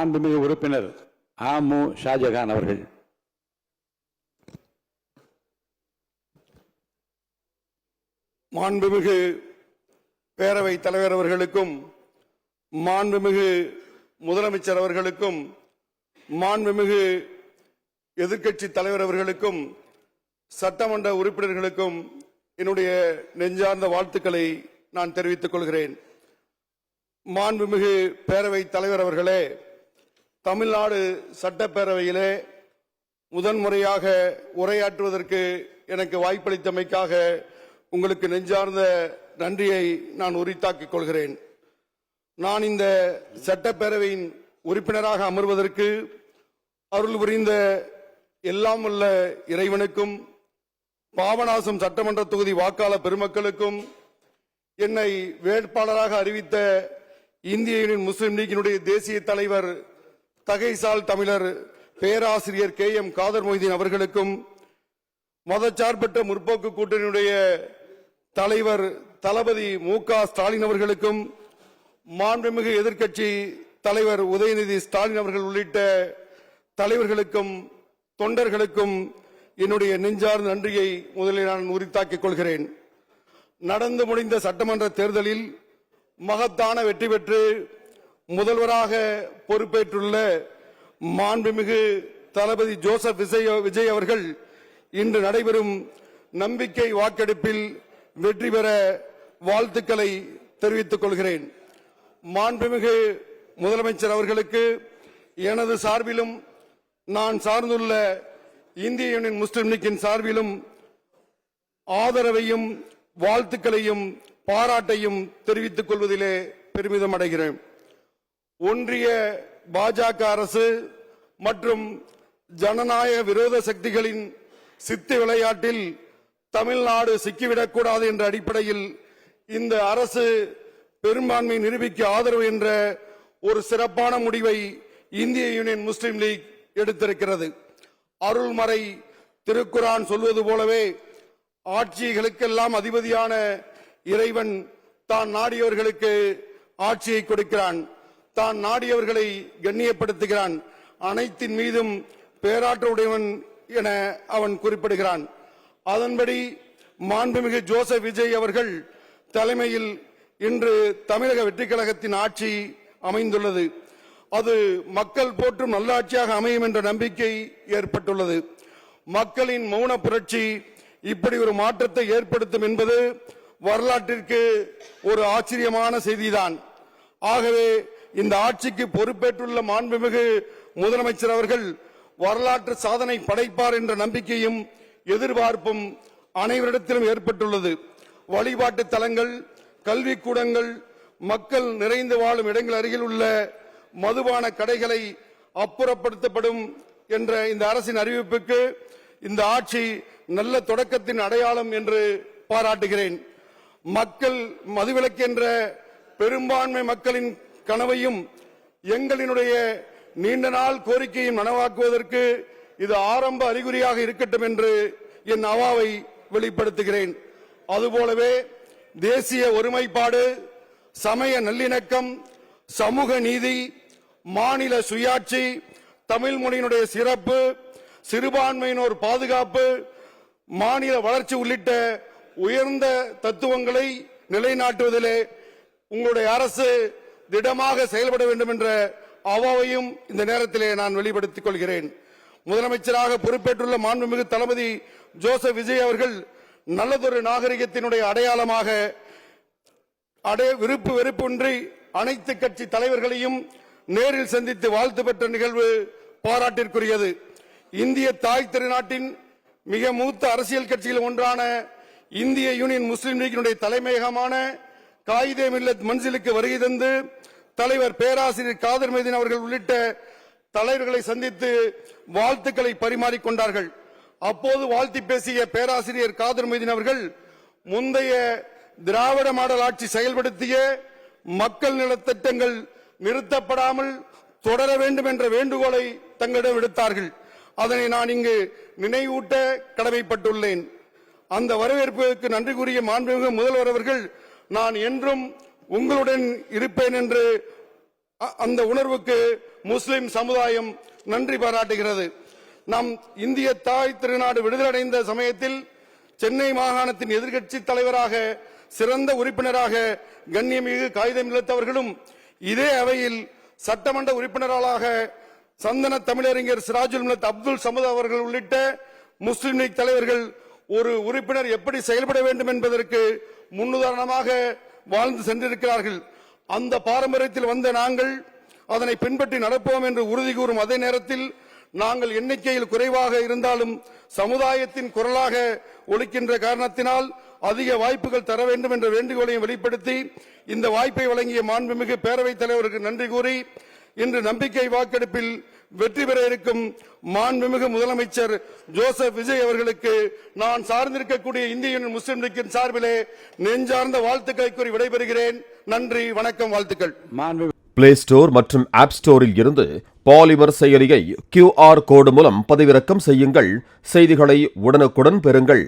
மாண்புமிகு உறுப்பினர் ஆமு ஷாஜகான் அவர்கள். மாண்புமிகு பேரவை தலைவர் அவர்களுக்கும், மாண்புமிகு முதலமைச்சர் அவர்களுக்கும், மாண்புமிகு எதிர்க்கட்சி தலைவர் அவர்களுக்கும், சட்டமன்ற உறுப்பினர்களுக்கும் என்னுடைய நெஞ்சார்ந்த வாழ்த்துக்களை நான் தெரிவித்துக் கொள்கிறேன். மாண்புமிகு பேரவை தலைவர் அவர்களே, தமிழ்நாடு சட்டப்பேரவையிலே முதன்முறையாக உரையாற்றுவதற்கு எனக்கு வாய்ப்பளித்தமைக்காக உங்களுக்கு நெஞ்சார்ந்த நன்றியை நான் உரித்தாக்கிக் கொள்கிறேன். நான் இந்த சட்டப்பேரவையின் உறுப்பினராக அமர்வதற்கு அருள் புரிந்த எல்லாம் வல்ல இறைவனுக்கும், பாபநாசம் சட்டமன்ற தொகுதி வாக்காளர் பெருமக்களுக்கும், என்னை வேட்பாளராக அறிவித்த இந்திய யூனியன் முஸ்லிம் லீக்கினுடைய தேசிய தலைவர் தகைசால் தமிழர் பேராசிரியர் KM காதர் மொய்தீன் அவர்களுக்கும், மதச்சார்பற்ற முற்போக்கு கூட்டணியுடைய தலைவர் தளபதி MK ஸ்டாலின் அவர்களுக்கும், மாண்புமிகு எதிர்க்கட்சி தலைவர் உதயநிதி ஸ்டாலின் அவர்கள் உள்ளிட்ட தலைவர்களுக்கும் தொண்டர்களுக்கும் என்னுடைய நெஞ்சார்ந்த நன்றியை முதலில் நான் உரித்தாக்கிக் கொள்கிறேன். நடந்து முடிந்த சட்டமன்ற தேர்தலில் மகத்தான வெற்றி பெற்று முதல்வராக பொறுப்பேற்றுள்ள மாண்புமிகு தளபதி ஜோசப் விஜய் அவர்கள் இன்று நடைபெறும் நம்பிக்கை வாக்கெடுப்பில் வெற்றி பெற வாழ்த்துக்களை தெரிவித்துக் கொள்கிறேன். மாண்புமிகு முதலமைச்சர் அவர்களுக்கு எனது சார்பிலும், நான் சார்ந்துள்ள இந்திய யூனியன் முஸ்லிம் லீக்கின் சார்பிலும் ஆதரவையும் வாழ்த்துக்களையும் பாராட்டையும் தெரிவித்துக் கொள்வதிலே பெருமிதம் அடைகிறேன். ஒன்றிய பாஜக அரசு மற்றும் ஜனநாயக விரோத சக்திகளின் சித்து விளையாட்டில் தமிழ்நாடு சிக்கிவிடக்கூடாது என்ற அடிப்படையில் இந்த அரசு பெரும்பான்மை நிரூபிக்க ஆதரவு என்ற ஒரு சிறப்பான முடிவை இந்திய யூனியன் முஸ்லிம் லீக் எடுத்திருக்கிறது. அருள்மறை திருக்குரான் சொல்வது போலவே ஆட்சிகளுக்கெல்லாம் அதிபதியான இறைவன் தான் நாடியவர்களுக்கு ஆட்சியை கொடுக்கிறான், தான் நாடியவர்களை கண்ணியப்படுத்துகிறான், அனைத்தின் மீதும் பேராற்றவுடையவன் என அவன் குறிப்பிடுகிறான். அதன்படி மாண்புமிகு ஜோசப் விஜய் அவர்கள் தலைமையில் இன்று தமிழக வெற்றிக் கழகத்தின் ஆட்சி அமைந்துள்ளது. அது மக்கள் போற்றும் நல்லாட்சியாக அமையும் என்ற நம்பிக்கை ஏற்பட்டுள்ளது. மக்களின் மௌன புரட்சி இப்படி ஒரு மாற்றத்தை ஏற்படுத்தும் என்பது வரலாற்றிற்கு ஒரு ஆச்சரியமான செய்திதான். ஆகவே இந்த ஆட்சிக்கு பொறுப்பேற்றுள்ள மாண்புமிகு முதலமைச்சர் அவர்கள் வரலாற்று சாதனை படைப்பார் என்ற நம்பிக்கையும் எதிர்பார்ப்பும் அனைவரிடத்திலும் ஏற்பட்டுள்ளது. வழிபாட்டு தலங்கள், கல்விக்கூடங்கள், மக்கள் நிறைந்து வாழும் இடங்கள் அருகில் உள்ள மதுபான கடைகளை அப்புறப்படுத்தப்படும் என்ற இந்த அரசின் அறிவிப்புக்கு இந்த ஆட்சி நல்ல தொடக்கத்தின் அடையாளம் என்று பாராட்டுகிறேன். மக்கள் மதுவிலக்கு என்ற பெரும்பான்மை மக்களின் கனவையும் எங்களினுடைய நீண்ட நாள் கோரிக்கையை நனவாக்குவதற்கு இது ஆரம்ப அறிகுறியாக இருக்கட்டும் என்று என் அவாவை வெளிப்படுத்துகிறேன். அதுபோலவே தேசிய ஒருமைப்பாடு, சமய நல்லிணக்கம், சமூக நீதி, மாநில சுயாட்சி, தமிழ் மொழியினுடைய சிறப்பு, சிறுபான்மையினோர் பாதுகாப்பு, மாநில வளர்ச்சி உள்ளிட்ட உயர்ந்த தத்துவங்களை நிலைநாட்டுவதிலே உங்களுடைய அரசு திடமாக செயல்பட வேண்டும் என்ற அவாவையும் இந்த நேரத்திலே நான் வெளிப்படுத்திக் கொள்கிறேன். முதலமைச்சராக பொறுப்பேற்றுள்ள மாண்புமிகு தளபதி ஜோசப் விஜய் அவர்கள் நல்லதொரு நாகரிகத்தினுடைய அடையாளமாக விருப்பு வெறுப்பின்றி அனைத்து கட்சி தலைவர்களையும் நேரில் சந்தித்து வாழ்த்து பெற்ற நிகழ்வு பாராட்டிற்குரியது. இந்திய தாய் திருநாட்டின் மிக மூத்த அரசியல் கட்சியில் ஒன்றான இந்திய யூனியன் முஸ்லிம் லீக்கினுடைய தலைமையகமான காயிதே மில்லத் மன்சிலுக்கு வருகை தந்து தலைவர் பேராசிரியர் காதர் மொய்தீன் அவர்கள் உள்ளிட்ட தலைவர்களை சந்தித்து வாழ்த்துக்களை பரிமாறிக்கொண்டார்கள். அப்போது வாழ்த்தி பேசிய பேராசிரியர் காதர் மொய்தீன் அவர்கள் முந்தைய திராவிட மாடல் ஆட்சி செயல்படுத்திய மக்கள் நலத்திட்டங்கள் நிறுத்தப்படாமல் தொடர வேண்டும் என்ற வேண்டுகோளை தங்களிடம் விடுத்தார்கள். அதனை நான் இங்கு நினைவூட்ட கடமைப்பட்டுள்ளேன். அந்த வரவேற்புக்கு நன்றி கூறிய மாண்புமிகு முதல்வர் அவர்கள் நான் என்றும் உங்களுடன் இருப்பேன் என்று அந்த உணர்வுக்கு முஸ்லிம் சமுதாயம் நன்றி பாராட்டுகிறது. நம் இந்திய தாய் திருநாடு விடுதலடைந்த சமயத்தில் சென்னை மாகாணத்தின் எதிர்க்கட்சி தலைவராக சிறந்த உறுப்பினராக கண்ணியமிகு காகிதம் இல்லத்தவர்களும் இதே அவையில் சட்டமன்ற உறுப்பினர்களாக சந்தன தமிழறிஞர் சிராஜுல் மில்லத் அப்துல் சமது அவர்கள் உள்ளிட்ட முஸ்லிம் லீக் தலைவர்கள் ஒரு உறுப்பினர் எப்படி செயல்பட வேண்டும் என்பதற்கு முன்னுதாரணமாக வாழ்ந்து சென்றிருக்கிறார்கள். அந்த பாரம்பரியத்தில் வந்த நாங்கள் அதனை பின்பற்றி நடப்போம் என்று உறுதி கூறும் அதே நேரத்தில் நாங்கள் எண்ணிக்கையில் குறைவாக இருந்தாலும் சமுதாயத்தின் குரலாக ஒலிக்கின்ற காரணத்தினால் அதிக வாய்ப்புகள் தர வேண்டும் என்ற வேண்டுகோளையும் வெளிப்படுத்தி இந்த வாய்ப்பை வழங்கிய மாண்புமிகு பேரவைத் தலைவருக்கு நன்றி கூறி இன்று நம்பிக்கை வாக்கெடுப்பில் வெற்றி பெற இருக்கும் மாண்புமிகு முதலமைச்சர் ஜோசப் விஜய் அவர்களுக்கு நான் சார்ந்திருக்கக்கூடிய இந்திய யூனியன் முஸ்லிம் லீக்கின் சார்பிலே நெஞ்சார்ந்த வாழ்த்துக்களை கூறி விடைபெறுகிறேன். நன்றி, வணக்கம், வாழ்த்துக்கள். பிளே ஸ்டோர் மற்றும் ஆப் ஸ்டோரில் இருந்து பாலிமர் செயலியை QR கோடு மூலம் பதிவிறக்கம் செய்யுங்கள். செய்திகளை உடனுக்குடன் பெறுங்கள்.